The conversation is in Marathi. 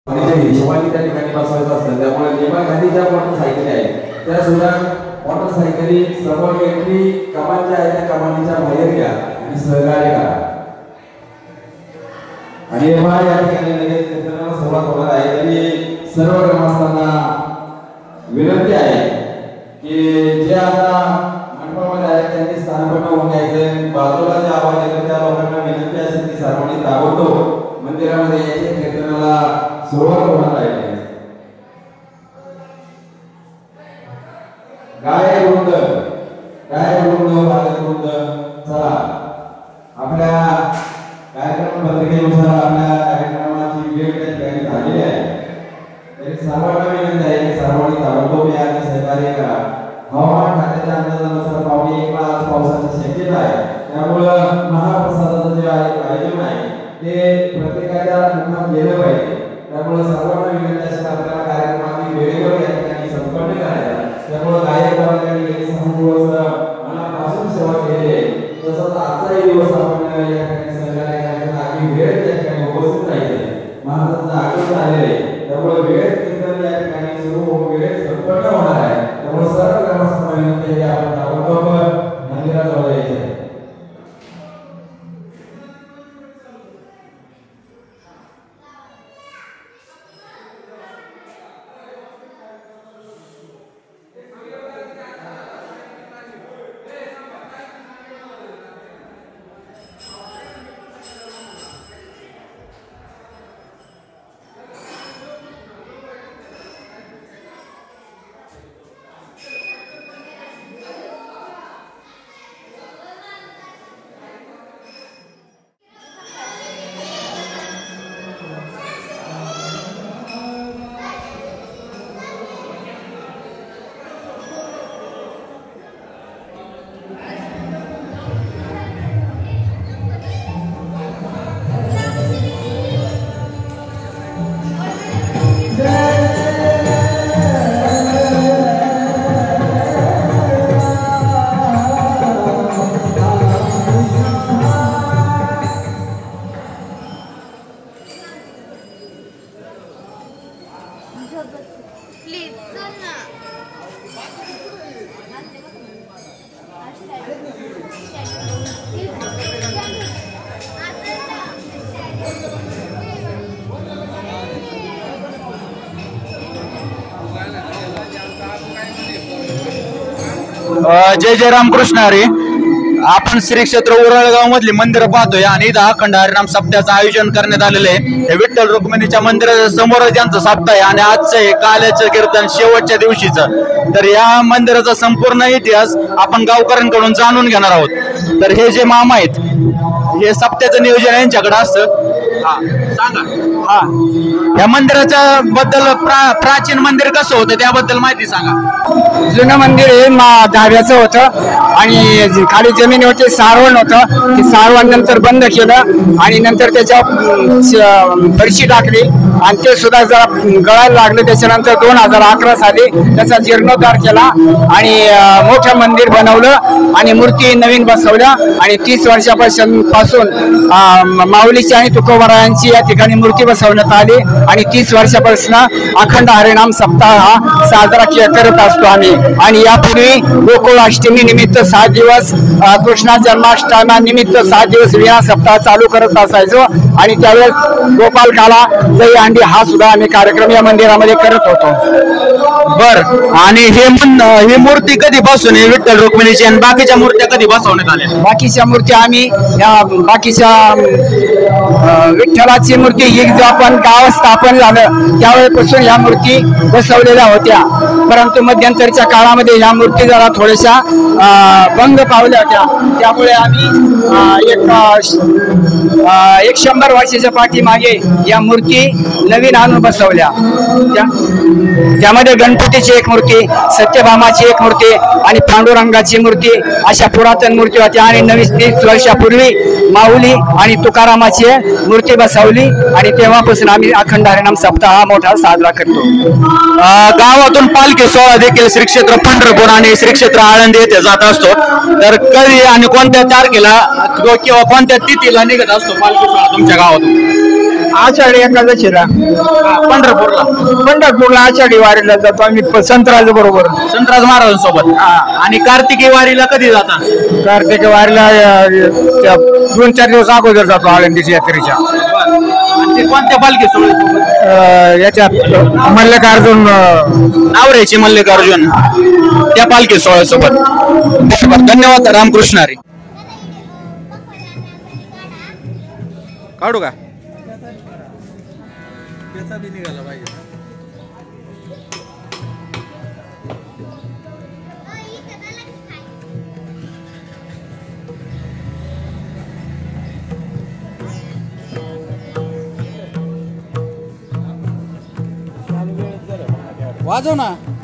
हिशोबाने त्या ठिकाणी बसवायचं असतं, त्यामुळे नियमाखाली ज्या मोटरसायकली आहेत त्या सुद्धा मोटरसायकली समोर एंट्री कमान ज्या आहे त्या कमानीच्या बाहेर घ्या आणि सहकार्य करा. आणि या ठिकाणी लगेच सुरुवात होणार आहे. तरी सर्व ग्रामस्थांना विनंती आहे की जे आता मंडपामध्ये आहेत त्यांनी स्थानपन्न होऊन घ्यायचं. बाजूला जे आवाज येतो त्या लोकांना विनंती असेल की सर्वांनी ताबडतोब मंदिरामध्ये यायचे. कीर्तनाला सुरुवात होणार आहे. गाय वृंद चला आपल्या कार्यक्रम पत्रिकेनुसार आपल्या कार्यक्रमाची वेळ त्या ठिकाणी झालेली आहे. तरी सर्वांना विनंती आहे की सर्वांनी ताबडतोब या आणि सहकार्य करा. हवामान खात्याच्या अंदाजानुसार पावणे 1 ला आज पावसाची शक्यता आहे. त्यामुळं महाप्रसादाचं जे आयोजन आहे ते प्रत्येकाच्या मुखात गेलं पाहिजे. त्यामुळे सर्वांना विनंती असेल आपल्याला कार्यक्रमाची वेळेवर या ठिकाणी संपन्न करायचा. त्यामुळे गायक वर्गाने गेले 6 दिवस मनापासून सेवा केली आहे. तसंच आजचाही दिवस आपण या ठिकाणी सहकार्य करायचा. आधी वेळ त्या ठिकाणी उपस्थित राहायचे. महाराजांचं आगमन झालेलं आहे. त्यामुळे वेळेत कीर्तन या ठिकाणी सुरू होऊन वेळेत संपन्न होणार आहे. त्यामुळे सर्व ग्रामस्थांना विनंती आहे की आपण ताबडतोब मंदिराजवळ यायचं आहे. जय जय रामकृष्ण हरी. आपण श्री क्षेत्र उरळगाव मधली मंदिर पाहतोय आणि इथं अखंड हरिनाम सप्ताहाचं आयोजन करण्यात आलेलं आहे. हे विठ्ठल रुक्मिणीच्या मंदिराच्या समोर ज्यांचं सप्ताह आहे आणि आजचं हे काल्याचं कीर्तन शेवटच्या दिवशीचं. तर या मंदिराचा संपूर्ण इतिहास आपण गावकऱ्यांकडून जाणून घेणार आहोत. तर हे जे मामा आहेत हे सप्त्याचं नियोजन यांच्याकडे असतं. सांगा या मंदिराच्या बद्दल, प्राचीन मंदिर कसं होतं त्याबद्दल माहिती सांगा. जुनं मंदिर हे दहाव्याचं होतं आणि खाली जमिनीवरती सारवण होतं. ते सारवण नंतर बंद केलं आणि नंतर त्याच्या फरशी टाकली आणि ते सुद्धा जरा गळायला लागलं. त्याच्यानंतर 2011 साली त्याचा जीर्णोद्धार केला आणि मोठं मंदिर बनवलं आणि मूर्ती नवीन बसवल्या आणि 30 वर्षापासून माऊलीची आणि तुकोबारायांची या ठिकाणी मूर्ती बसवण्यात आली आणि 30 वर्षापासून अखंड हरिनाम सप्ताह हा साजरा करत असतो आम्ही. आणि यापूर्वी गोकुळाष्टमी निमित्त 7 दिवस, कृष्णा जन्माष्टमी निमित्त 7 दिवस विना सप्ताह चालू करत असायचो आणि त्यावेळेस गोपाल काला, दही अंडी हा सुद्धा आम्ही कार्यक्रम या मंदिरामध्ये करत होतो. बर. आणि ही मूर्ती कधीपासून आहे विठ्ठल रुक्मिणीची आणि बाकीच्या मूर्त्या कधी बसवण्यात आल्या? बाकीच्या मूर्त्या आम्ही बाकीच्या विठ्ठलाची मूर्ती ही जो आपण गाव स्थापन झालं त्यावेळेपासून ह्या मूर्ती बसवलेल्या होत्या. परंतु मध्यंतरीच्या काळामध्ये ह्या मूर्ती जरा थोड्याशा भंग पावल्या होत्या. त्यामुळे आम्ही एक 100 वर्षाच्या पाठीमागे या मूर्ती नवीन आणून बसवल्या. त्यामध्ये गणपतीची एक मूर्ती, सत्यभामाची एक मूर्ती आणि पांडुरंगाची मूर्ती अशा पुरातन मूर्ती होत्या. आणि 30 वर्षापूर्वी माऊली आणि तुकारामाची मूर्ती बसवली आणि तेव्हापासून आम्ही अखंड हरिनाम सप्ताह हा मोठा साजरा करतो. गावातून पालखी सोहळा देखील श्री क्षेत्र पंढरपूर आणि श्री क्षेत्र आळंदी येथे जात असतो. तर कधी आणि कोणत्या तारखेला किंवा कोणत्या तिथीला निघत असतो पालखी सोहळा तुमच्या गावातून? आषाढी एकादशीला पंढरपूरला आषाढी वारीला जातो आम्ही संतराज बरोबर, संतराज महाराजांसोबत. आणि कार्तिकी वारीला कधी जाता? कार्तिक वारीला 2-4 दिवस अगोदर जातो आळंदीच्या यात्रेच्या. आणि ते कोणत्या पालखी सोहळ्यासोबत? याच्यात मल्लिकार्जुन नावऱ्याची मल्लिकार्जुन त्या पालखी सोहळ्यासोबत. धन्यवाद. रामकृष्ण हरी. काढू का? वाजव ना.